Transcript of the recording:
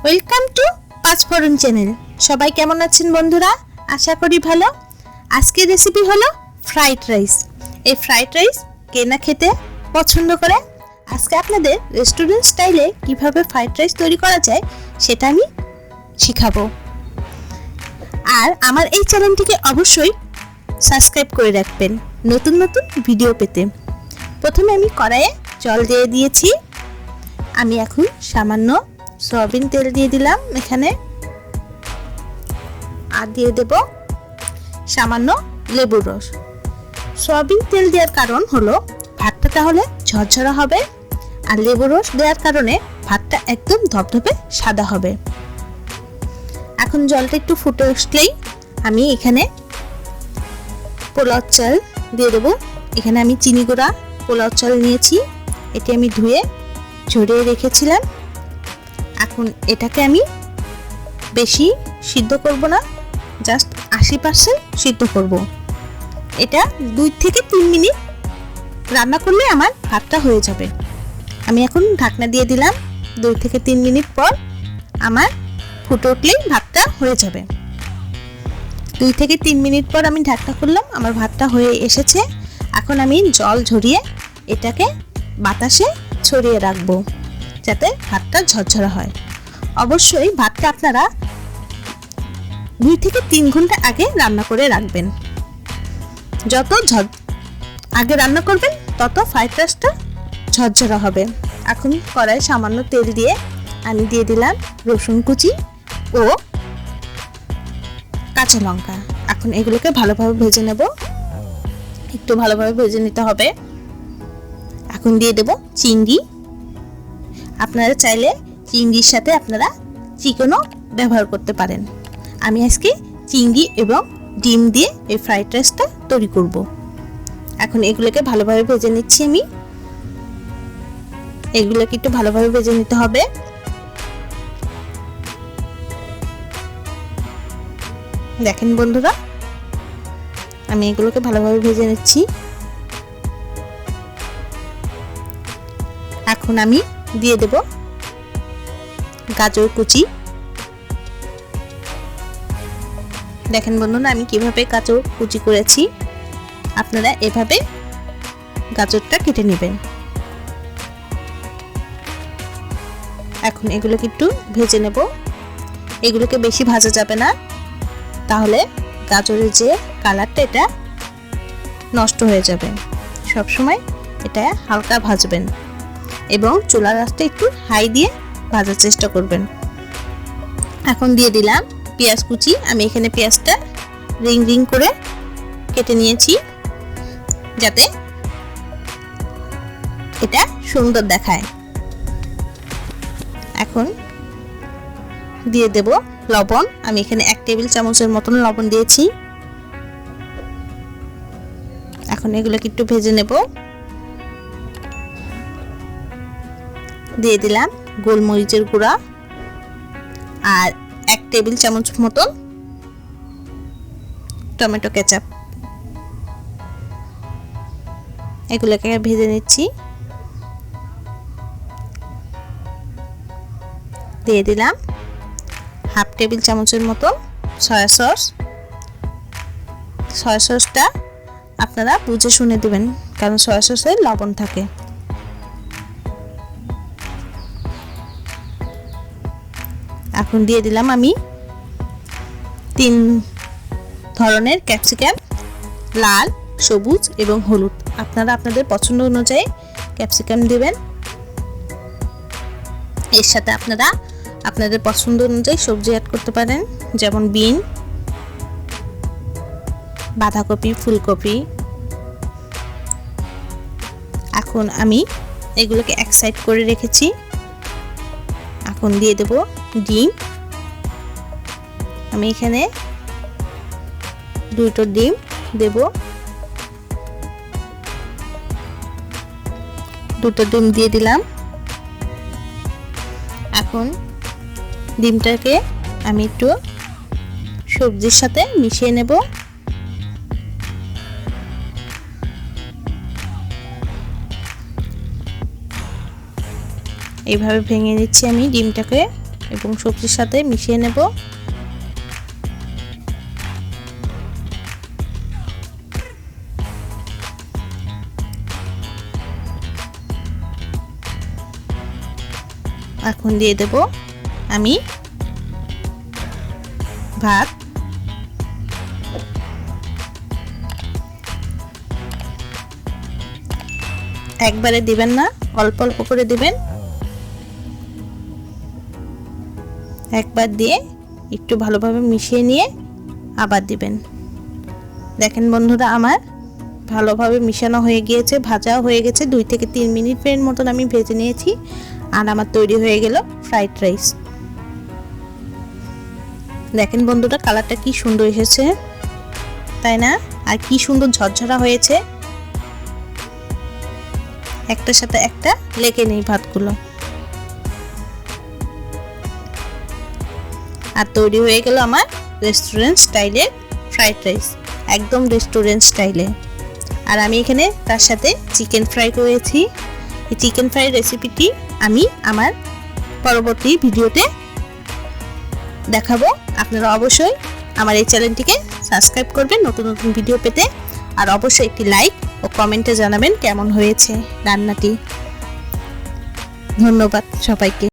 Welcome to panch phoron channel. সবাই কেমন আছেন বন্ধুরা? আশা করি ভালো। আজকের রেসিপি হলো ফ্রাইড রাইস। এই ফ্রাইড রাইস কে না খেতে পছন্দ করে? আজকে আপনাদের রেস্টুরেন্ট স্টাইলে কিভাবে ফ্রাইড রাইস তৈরি করা যায় সেটা আমি শিখাবো। আর আমার এই চ্যানেলটিকে অবশ্যই সাবস্ক্রাইব করে রাখবেন নতুন নতুন ভিডিও পেতে। প্রথমে আমি কড়াইয়ে জল দিয়ে দিয়েছি। আমি এখন সামান্য সয়াবিন তেল দিয়ে দিলাম এখানে, আর দিয়ে দেব সামান্য লেবুর রস। সয়াবিন তেল দেওয়ার কারণ হলো ভাতটা তাহলে ঝরঝরা হবে, আর লেবুর রস দেওয়ার কারণে ভাতটা একদম ধবধবে সাদা হবে। এখন জলটা একটু ফুটে আসলেই আমি এখানে পোলাও চাল দিয়ে দেবো। এখানে আমি চিনি গুঁড়া পোলাও চাল নিয়েছি, এটি আমি ধুয়ে ঝরিয়ে রেখেছিলাম। এখন এটাকে আমি বেশি সিদ্ধ করব না, জাস্ট 80% সিদ্ধ করব। এটা 2 থেকে 3 মিনিট রান্না করলে আমার ভাতটা হয়ে যাবে। আমি এখন ঢাকনা দিয়ে দিলাম। 2 থেকে 3 মিনিট পর আমার ফুটে উঠলেই ভাতটা হয়ে যাবে। 2 থেকে 3 মিনিট পর আমি ঢাকনা খুললাম, আমার ভাতটা হয়ে এসেছে। এখন আমি জল ঝরিয়ে এটাকে বাতাসে ছড়িয়ে রাখবো যাতে ভাতটা ঝরঝরা হয়। অবশ্যই ভাতটা আপনারা 2 থেকে 3 ঘন্টা আগে রান্না করে রাখবেন। যত আগে রান্না করবেন তত ফ্রাইড রাইসটা ঝরঝরা হবে। এখন কড়াই সামান্য তেল দিয়ে আমি দিয়ে দিলাম রসুন কুচি ও কাঁচা লঙ্কা। এখন এগুলোকে ভালোভাবে ভেজে নেব, একটু ভালোভাবে ভেজে নিতে হবে। এখন দিয়ে দেব চিংড়ি। আপনারা চাইলে চিংড়ির সাথে আপনারা চিকেনও ব্যবহার করতে পারেন। আমি আজকে চিংড়ি এবং ডিম দিয়ে এই ফ্রাইড রাইসটা তৈরি করব। এখন এগুলোকে ভালোভাবে ভেজে নিচ্ছি আমি। এগুলোকে একটু ভালোভাবে ভেজে নিতে হবে। দেখেন বন্ধুরা, আমি এগুলোকে ভালোভাবে ভেজে নিচ্ছি। এখন আমি দিয়ে দেব গাজর কুচি। দেখেন বন্ধুরা, আমি কিভাবে গাজর কুচি করেছি, আপনারা এভাবে গাজরটা কেটে নেবেন। এখন এগুলোকে একটু ভেজে নেব। এগুলোকে বেশি ভাজা যাবে না, তাহলে গাজরের যে কালারটা এটা নষ্ট হয়ে যাবে। সবসময় এটা হালকা ভাজবেন এবং চুলার আঁচটা একটু হাই দিয়ে ভাজার চেষ্টা করবেন। এখন দিয়ে দিলাম পেঁয়াজ কুচি। আমি এখানে পেঁয়াজটা রিং রিং করে কেটে নিয়েছি যাতে এটা সুন্দর দেখায়। এখন দিয়ে দেব লবণ। আমি এখানে 1 টেবিল চামচের মতন লবণ দিয়েছি। এখন এগুলোকে একটু ভেজে নেব। দিয়ে দিলাম গোলমরিচের গুঁড়া আর 1 টেবিল চামচ মতন টমেটো কেচাপ। এগুলোকে ভেজে নিচ্ছি। দিয়ে দিলাম 1/2 টেবিল চামচের মতো সয়া সস। সয়া সসটা আপনারা বুঝে শুনে দেবেন, কারণ সয়া সসে লবণ থাকে। এখন দিয়ে দিলাম আমি 3 ধরনের ক্যাপসিকাম, লাল, সবুজ এবং হলুদ। আপনারা আপনাদের পছন্দ অনুযায়ী ক্যাপসিকাম দিবেন। এর সাথে আপনারা আপনাদের পছন্দ অনুযায়ী সবজি অ্যাড করতে পারেন, যেমন বিন, বাঁধাকপি, ফুলকপি। এখন আমি এগুলোকে এক সাইড করে রেখেছি। এখন দিয়ে দেব ডিম। আমি এখানে 2টো ডিম দেব। 2টো ডিম দিয়ে দিলাম। এখন ডিমটাকে আমি একটু সবজির সাথে মিশিয়ে নেব। এইভাবে ভেঙে নিচ্ছি আমি ডিমটাকে। এবং সবজির সাথে মিশিয়ে নেব। এখন দিয়ে দেব আমি ভাত। একবারে দিবেন না, অল্প অল্প করে দিবেন। একবার দিয়ে একটু ভালোভাবে মিশিয়ে নিয়ে আবার দিবেন। দেখেন বন্ধুরা, আমার ভালোভাবে মিশানো হয়ে গিয়েছে, ভাজাও হয়ে গেছে। 2 থেকে 3 মিনিটের মতন আমি ভেজে নিয়েছি আর আমার তৈরি হয়ে গেল ফ্রাইড রাইস। দেখেন বন্ধুরা, কালারটা কি সুন্দর এসেছে, তাই না? আর কি সুন্দর ঝরঝরা হয়েছে, একটার সাথে একটা লেগে নেই ভাতগুলো। আর তৈরি হয়ে গেল আমার রেস্টুরেন্ট স্টাইলের ফ্রাইড রাইস, একদম রেস্টুরেন্ট স্টাইলে। আর আমি এখানে তার সাথে চিকেন ফ্রাই করেছি। এই চিকেন ফ্রাই রেসিপিটি আমি আমার পরবর্তী ভিডিওতে দেখাবো। আপনারা অবশ্যই আমার এই চ্যানেলটিকে সাবস্ক্রাইব করবেন নতুন নতুন ভিডিও পেতে। আর অবশ্যই একটি লাইক ও কমেন্টে জানাবেন কেমন হয়েছে রান্নাটি। ধন্যবাদ সবাইকে।